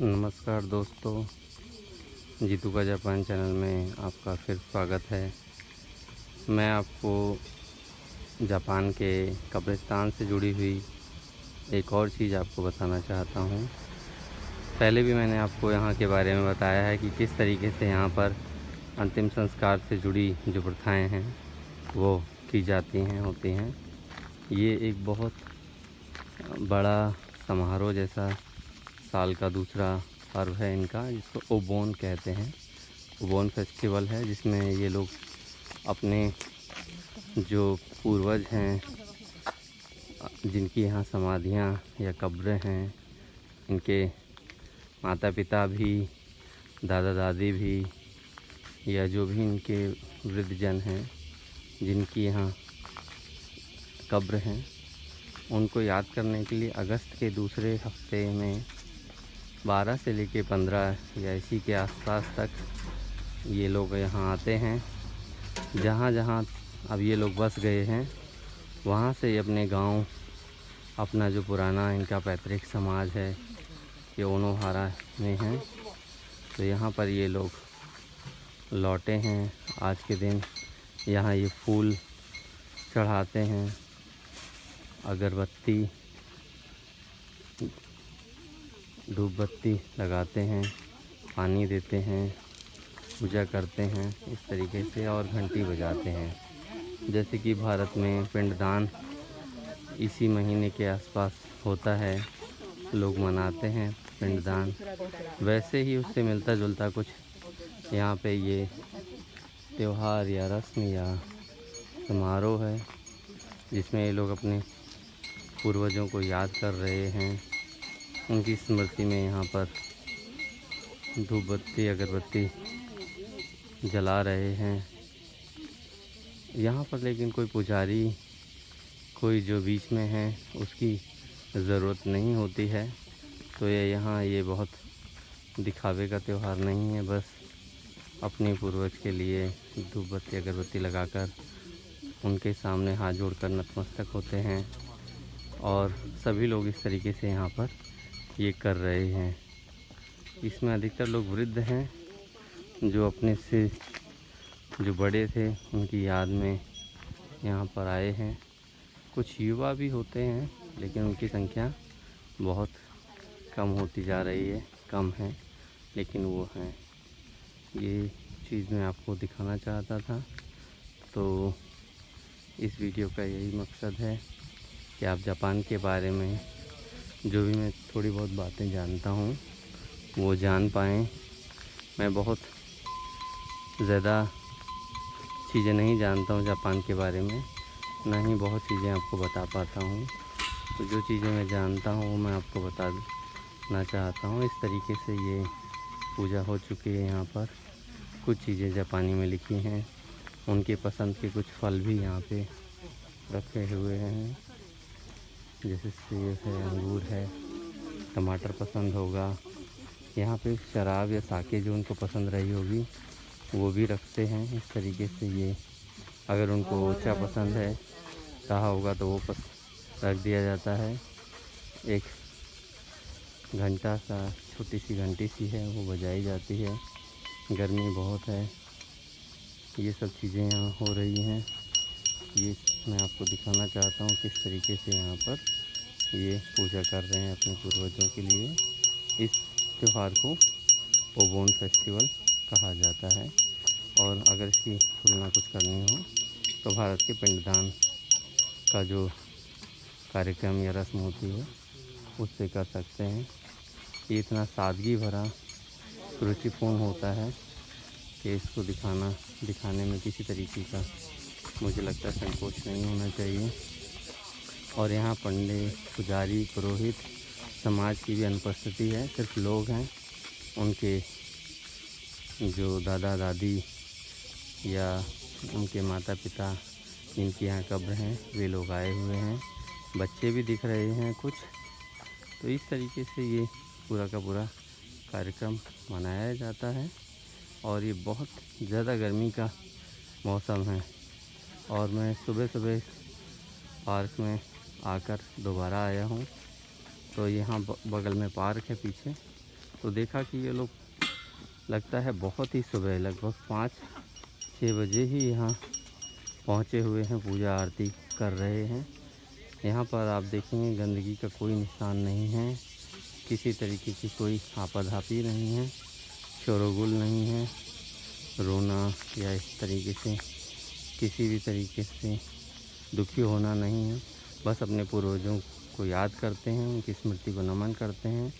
नमस्कार दोस्तों, जीतू का जापान चैनल में आपका फिर स्वागत है। मैं आपको जापान के कब्रिस्तान से जुड़ी हुई एक और चीज़ आपको बताना चाहता हूँ। पहले भी मैंने आपको यहाँ के बारे में बताया है कि किस तरीके से यहाँ पर अंतिम संस्कार से जुड़ी जो प्रथाएँ हैं वो की जाती हैं होती हैं। ये एक बहुत बड़ा समारोह जैसा साल का दूसरा पर्व है इनका, जिसको ओबोन कहते हैं। ओबोन फेस्टिवल है जिसमें ये लोग अपने जो पूर्वज हैं, जिनकी यहाँ समाधियाँ या कब्रें हैं, इनके माता पिता भी, दादा दादी भी, या जो भी इनके वृद्धजन हैं जिनकी यहाँ कब्र हैं, उनको याद करने के लिए अगस्त के दूसरे हफ्ते में 12 से लेकर 15 या इसी के आसपास तक ये लोग यहाँ आते हैं। जहाँ जहाँ अब ये लोग बस गए हैं वहाँ से अपने गांव, अपना जो पुराना इनका पैतृक समाज है ये ओनोहारा में है, तो यहाँ पर ये लोग लौटे हैं। आज के दिन यहाँ ये फूल चढ़ाते हैं, अगरबत्ती, धूप बत्ती लगाते हैं, पानी देते हैं, पूजा करते हैं इस तरीके से, और घंटी बजाते हैं। जैसे कि भारत में पिंडदान इसी महीने के आसपास होता है, लोग मनाते हैं पिंडदान, वैसे ही उससे मिलता जुलता कुछ यहाँ पे ये त्यौहार या रस्म या समारोह है जिसमें ये लोग अपने पूर्वजों को याद कर रहे हैं। उनकी स्मृति में यहाँ पर धूप बत्ती, अगरबत्ती जला रहे हैं। यहाँ पर लेकिन कोई पुजारी, कोई जो बीच में है, उसकी ज़रूरत नहीं होती है। तो ये बहुत दिखावे का त्यौहार नहीं है, बस अपने पूर्वज के लिए धूप बत्ती अगरबत्ती लगाकर उनके सामने हाथ जोड़कर नतमस्तक होते हैं, और सभी लोग इस तरीके से यहाँ पर ये कर रहे हैं। इसमें अधिकतर लोग वृद्ध हैं जो अपने से जो बड़े थे उनकी याद में यहाँ पर आए हैं। कुछ युवा भी होते हैं लेकिन उनकी संख्या बहुत कम होती जा रही है, कम है लेकिन वो हैं। ये चीज़ मैं आपको दिखाना चाहता था। तो इस वीडियो का यही मकसद है कि आप जापान के बारे में जो भी मैं थोड़ी बहुत बातें जानता हूँ वो जान पाएँ। मैं बहुत ज़्यादा चीज़ें नहीं जानता हूँ जापान के बारे में, ना ही बहुत चीज़ें आपको बता पाता हूँ। तो जो चीज़ें मैं जानता हूँ वो मैं आपको बताना चाहता हूँ। इस तरीके से ये पूजा हो चुकी है यहाँ पर। कुछ चीज़ें जापानी में लिखी हैं, उनके पसंद के कुछ फल भी यहाँ पे रखे हुए हैं, जैसे सेब है, अंगूर है, टमाटर पसंद होगा। यहाँ पे शराब या साके जो उनको पसंद रही होगी वो भी रखते हैं। इस तरीके से ये, अगर उनको ओचा पसंद है कहा होगा तो वो रख दिया जाता है। एक घंटा सा, छोटी सी घंटी सी है, वो बजाई जाती है। गर्मी बहुत है। ये सब चीज़ें यहाँ हो रही हैं। ये मैं आपको दिखाना चाहता हूँ किस तरीके से यहाँ पर ये पूजा कर रहे हैं अपने पूर्वजों के लिए। इस त्यौहार को ओबोन फेस्टिवल कहा जाता है। और अगर इसकी तुलना कुछ करनी हो तो भारत के पिंडदान का जो कार्यक्रम या रस्म होती है उससे कर सकते हैं। ये इतना सादगी भरा, रुचिपूर्ण होता है कि इसको दिखाने में किसी तरीके का मुझे लगता है संकोच नहीं होना चाहिए। और यहाँ पंडित, पुजारी, पुरोहित समाज की भी अनुपस्थिति है। सिर्फ लोग हैं, उनके जो दादा दादी या उनके माता पिता जिनके यहाँ कब्र हैं वे लोग आए हुए हैं। बच्चे भी दिख रहे हैं कुछ। तो इस तरीके से ये पूरा का पूरा कार्यक्रम मनाया जाता है। और ये बहुत ज़्यादा गर्मी का मौसम है, और मैं सुबह सुबह पार्क में आकर दोबारा आया हूँ। तो यहाँ बगल में पार्क है पीछे, तो देखा कि ये लोग लगता है बहुत ही सुबह लगभग 5-6 बजे ही यहाँ पहुँचे हुए हैं, पूजा आरती कर रहे हैं। यहाँ पर आप देखेंगे गंदगी का कोई निशान नहीं है, किसी तरीके की कोई आपाधापी नहीं है, शोरगुल नहीं है, रोना या इस तरीके से किसी भी तरीके से दुखी होना नहीं है। बस अपने पूर्वजों को याद करते हैं, उनकी स्मृति को नमन करते हैं।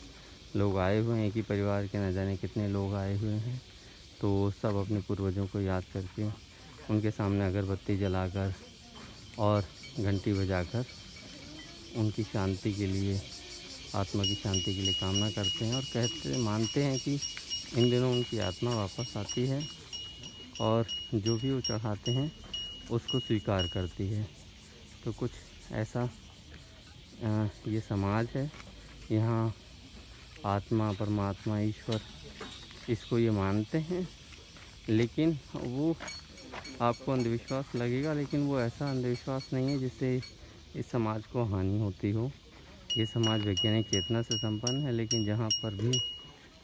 लोग आए हुए हैं, एक ही परिवार के न जाने कितने लोग आए हुए हैं, तो सब अपने पूर्वजों को याद करके उनके सामने अगरबत्ती जलाकर और घंटी बजाकर उनकी शांति के लिए, आत्मा की शांति के लिए कामना करते हैं और मानते हैं कि इन दिनों उनकी आत्मा वापस आती है और जो भी वो चढ़ाते हैं उसको स्वीकार करती है। तो कुछ ऐसा ये समाज है। यहाँ आत्मा, परमात्मा, ईश्वर, इसको ये मानते हैं, लेकिन वो आपको अंधविश्वास लगेगा, लेकिन वो ऐसा अंधविश्वास नहीं है जिससे इस समाज को हानि होती हो। ये समाज वैज्ञानिक चेतना से संपन्न है, लेकिन जहाँ पर भी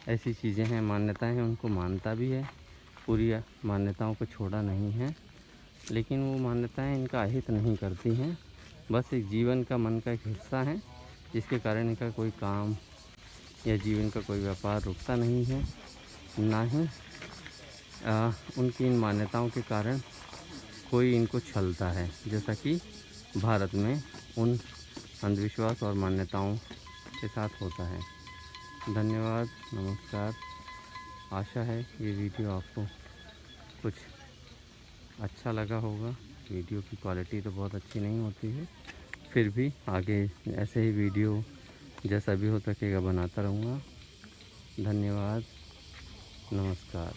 ऐसी चीज़ें हैं, मान्यताएं हैं, उनको मानता भी है, पूरी मान्यताओं को छोड़ा नहीं है, लेकिन वो मान्यताएं इनका अहित नहीं करती हैं। बस एक जीवन का, मन का एक हिस्सा है, जिसके कारण इनका कोई काम या जीवन का कोई व्यापार रुकता नहीं है। ना ही उनकी इन मान्यताओं के कारण कोई इनको छलता है, जैसा कि भारत में उन अंधविश्वास और मान्यताओं के साथ होता है। धन्यवाद, नमस्कार। आशा है ये वीडियो आपको कुछ अच्छा लगा होगा। वीडियो की क्वालिटी तो बहुत अच्छी नहीं होती है, फिर भी आगे ऐसे ही वीडियो जैसा भी हो सकेगा बनाता रहूँगा। धन्यवाद, नमस्कार।